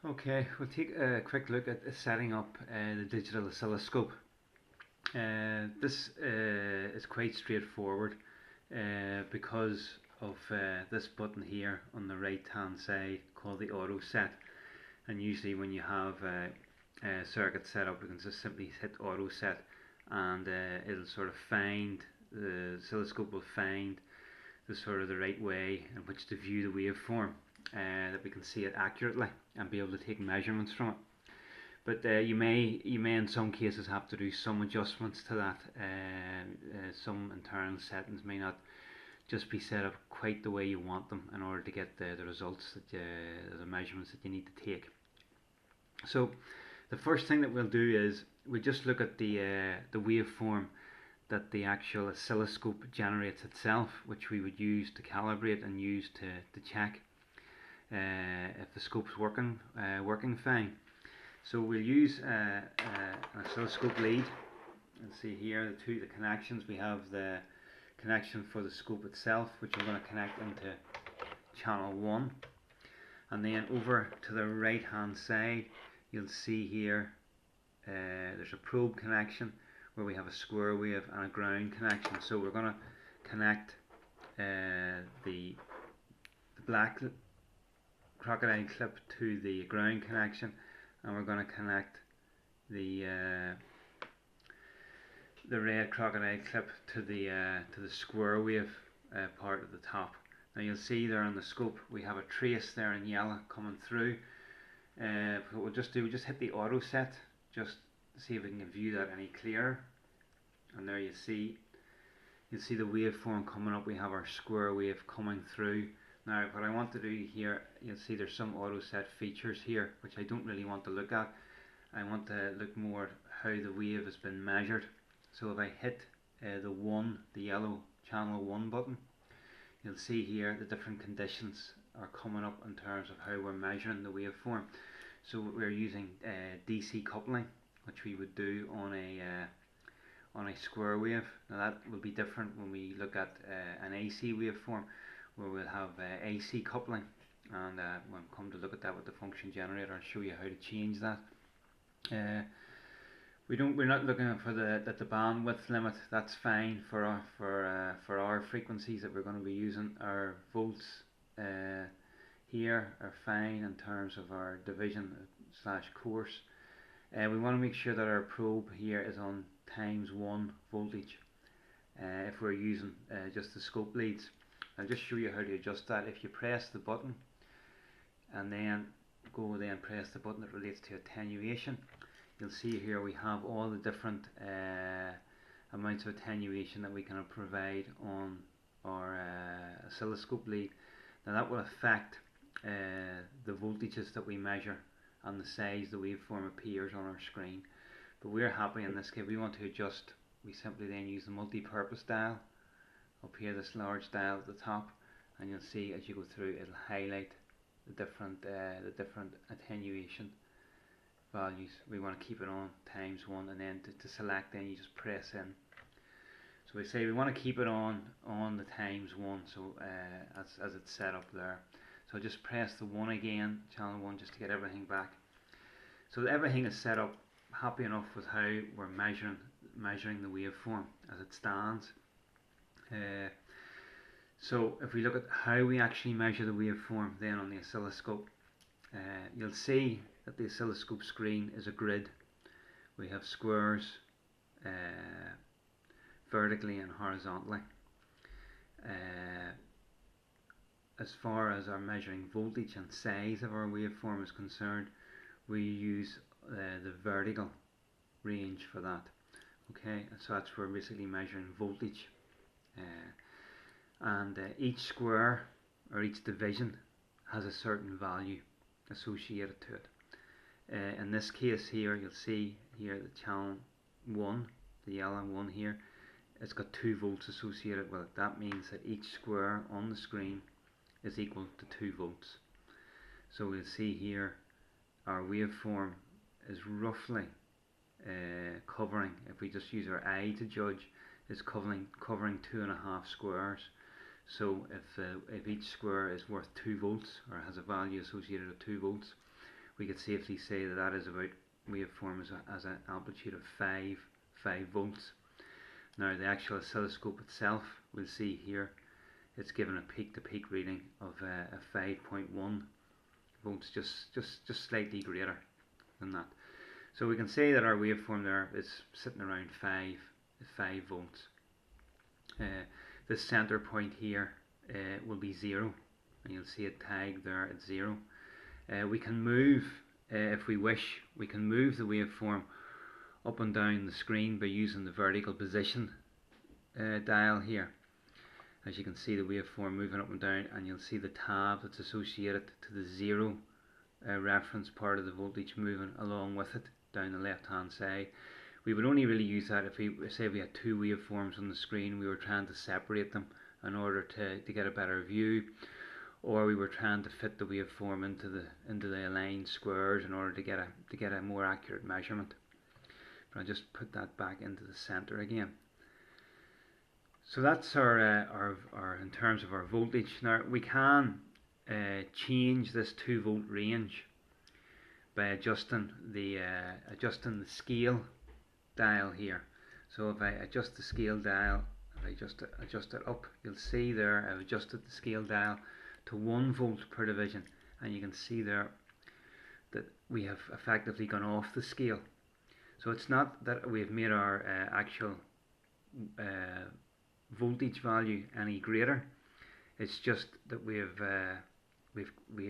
Okay, we'll take a quick look at setting up the digital oscilloscope. This is quite straightforward because of this button here on the right hand side called the auto set. And usually when you have a circuit set up, you can just simply hit auto set, and it'll sort of find, the oscilloscope will find the right way in which to view the waveform, that we can see it accurately and be able to take measurements from it. But you may in some cases have to do some adjustments to that. Some internal settings may not just be set up quite the way you want them in order to get the results that the measurements that you need to take. So the first thing that we'll do is we just look at the waveform that the actual oscilloscope generates itself, which we would use to calibrate and use to check if the scope's working fine. So we'll use an oscilloscope lead, and see here the connections. We have the connection for the scope itself, which we're going to connect into channel 1, and then over to the right hand side you'll see here there's a probe connection where we have a square wave and a ground connection. So we're going to connect the black crocodile clip to the ground connection, and we're going to connect the red crocodile clip to the square wave part at the top. Now you'll see there on the scope we have a trace there in yellow coming through. What we'll just do, we'll just hit the auto set just to see if we can view that any clearer. And there you'll see the waveform coming up. We have our square wave coming through. Now what I want to do here, you'll see there's some auto set features here which I don't really want to look at. I want to look more at how the wave has been measured. So if I hit the yellow channel 1 button, you'll see here the different conditions are coming up in terms of how we're measuring the waveform. So we're using DC coupling, which we would do on a square wave. Now that will be different when we look at an AC waveform, where we'll have AC coupling, and we'll come to look at that with the function generator and show you how to change that. We're not looking for the bandwidth limit. That's fine for our frequencies that we're going to be using. Our volts here are fine in terms of our division slash course. We want to make sure that our probe here is on ×1 voltage if we're using just the scope leads. I'll just show you how to adjust that. If you press the button and then press the button that relates to attenuation, you'll see here we have all the different amounts of attenuation that we can provide on our oscilloscope lead. Now that will affect the voltages that we measure and the size the waveform appears on our screen. But we're happy in this case. We want to adjust, we simply then use the multi-purpose dial up here, this large dial at the top, and you'll see as you go through it'll highlight the different attenuation values. We want to keep it on ×1, and then to select, then you just press in. So we say we want to keep it on the ×1, so as it's set up there. So just press the 1 again, channel 1, just to get everything back. So everything is set up happy enough with how we're measuring the waveform as it stands. So if we look at how we actually measure the waveform then on the oscilloscope, you'll see that the oscilloscope screen is a grid. We have squares vertically and horizontally. As far as our measuring voltage and size of our waveform is concerned, we use the vertical range for that. Okay, so that's where we're basically measuring voltage. And each square or each division has a certain value associated to it. In this case here, you'll see here the channel 1, the yellow one here, it's got 2 volts associated with it. That means that each square on the screen is equal to 2 volts. So we'll see here our waveform is roughly covering, if we just use our eye to judge, is covering 2.5 squares. So if each square is worth 2 volts or has a value associated with 2 volts, we could safely say that that is about waveform as an amplitude of 5 volts. Now the actual oscilloscope itself, we'll see here, it's given a peak to peak reading of a 5.1 volts, just slightly greater than that. So we can say that our waveform there is sitting around 5 volts. The center point here will be 0, and you'll see it tagged there at 0. We can move, if we wish, we can move the waveform up and down the screen by using the vertical position dial here. As you can see the waveform moving up and down, and you'll see the tab that's associated to the 0 reference part of the voltage moving along with it down the left hand side. We would only really use that if we say we had two waveforms on the screen, we were trying to separate them in order to get a better view, or we were trying to fit the waveform into the aligned squares in order to get a more accurate measurement. But I'll just put that back into the center again. So that's our in terms of our voltage. Now we can change this 2 volt range by adjusting the scale dial here. So if I adjust the scale dial, if I adjust it up, you'll see there I've adjusted the scale dial to 1 volt per division, and you can see there that we have effectively gone off the scale. So it's not that we've made our actual voltage value any greater, it's just that we have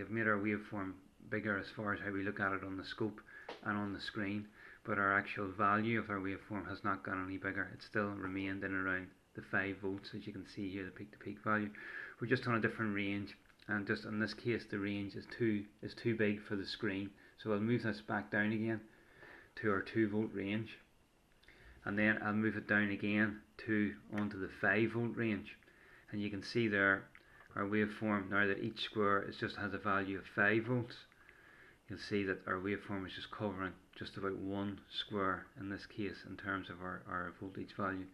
made our waveform bigger as far as how we look at it on the scope and on the screen, but our actual value of our waveform has not gone any bigger. It still remained in around the 5 volts, as you can see here, the peak to peak value. We're just on a different range, and just in this case the range is too big for the screen, so I'll move this back down again to our 2 volt range, and then I'll move it down again onto the 5 volt range, and you can see there our waveform, now that each square just has a value of 5 volts, you'll see that our waveform is just covering just about 1 square in this case in terms of our voltage value.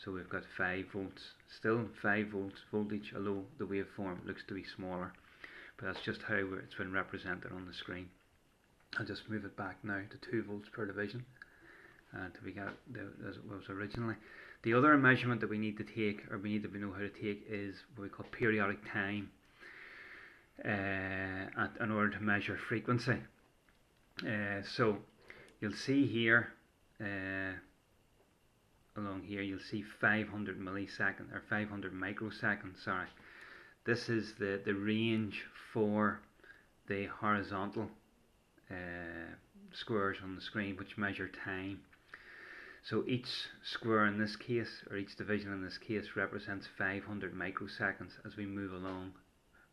So we've got 5 volts, still 5 volts voltage, although the waveform looks to be smaller, but that's just how it's been represented on the screen. I'll just move it back now to 2 volts per division until we get it as it was originally. The other measurement that we need to take, or we need to know how to take, is what we call periodic time in order to measure frequency. So you'll see here, along here, you'll see 500 milliseconds or 500 microseconds. Sorry, this is the range for the horizontal squares on the screen, which measure time. So each square in this case, or each division in this case, represents 500 microseconds as we move along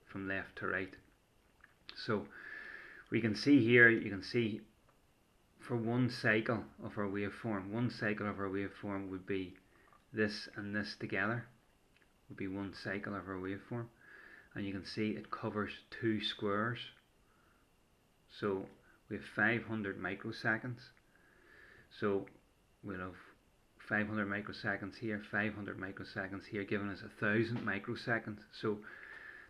from left to right. So we can see here, you can see for one cycle of our waveform, would be this and this together, would be one cycle of our waveform, and you can see it covers 2 squares. So we have 500 microseconds, so we'll have 500 microseconds here, 500 microseconds here, giving us 1000 microseconds. So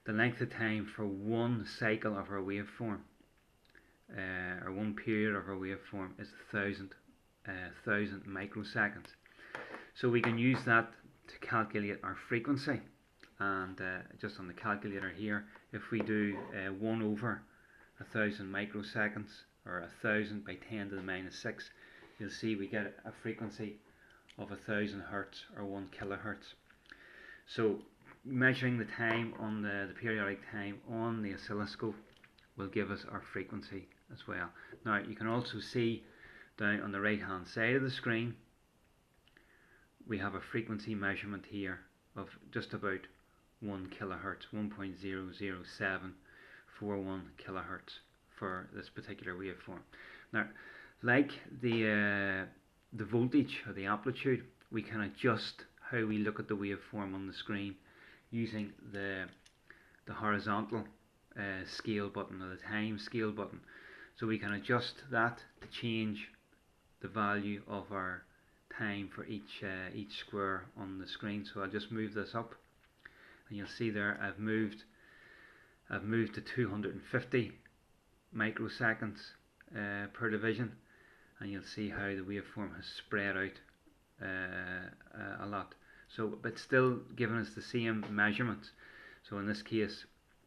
the length of time for one cycle of our waveform, or one period of our waveform, is 1000 microseconds. So we can use that to calculate our frequency, and just on the calculator here, if we do 1 over 1000 microseconds, or 1000 by 10 to the minus 6, you'll see we get a frequency of 1000 hertz, or 1 kilohertz. So measuring the time on the periodic time on the oscilloscope will give us our frequency as well. Now you can also see down on the right hand side of the screen we have a frequency measurement here of just about 1 kilohertz, 1.00741 kilohertz for this particular waveform. Now, like the voltage or the amplitude, we can adjust how we look at the waveform on the screen using the horizontal scale button, or the time scale button. So we can adjust that to change the value of our time for each square on the screen. So I'll just move this up, and you'll see there I've moved to 250 microseconds per division, and you'll see how the waveform has spread out a lot. So, but still giving us the same measurements. So in this case,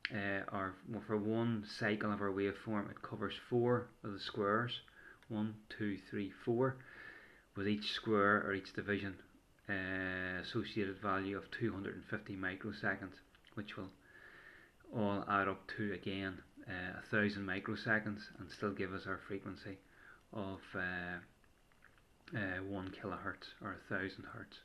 for one cycle of our waveform, it covers 4 of the squares, 1, 2, 3, 4, with each square or each division associated value of 250 microseconds, which will all add up to again 1000 microseconds, and still give us our frequency of 1 kilohertz or 1000 hertz.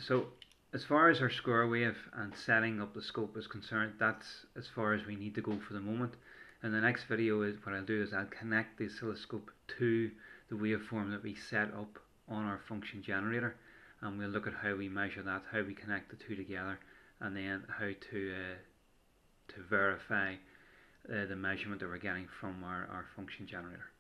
So as far as our square wave and setting up the scope is concerned, that's as far as we need to go for the moment. In the next video, what I'll do is I'll connect the oscilloscope to the waveform that we set up on our function generator, and we'll look at how we measure that, how we connect the two together, and then how to verify the measurement that we're getting from our function generator.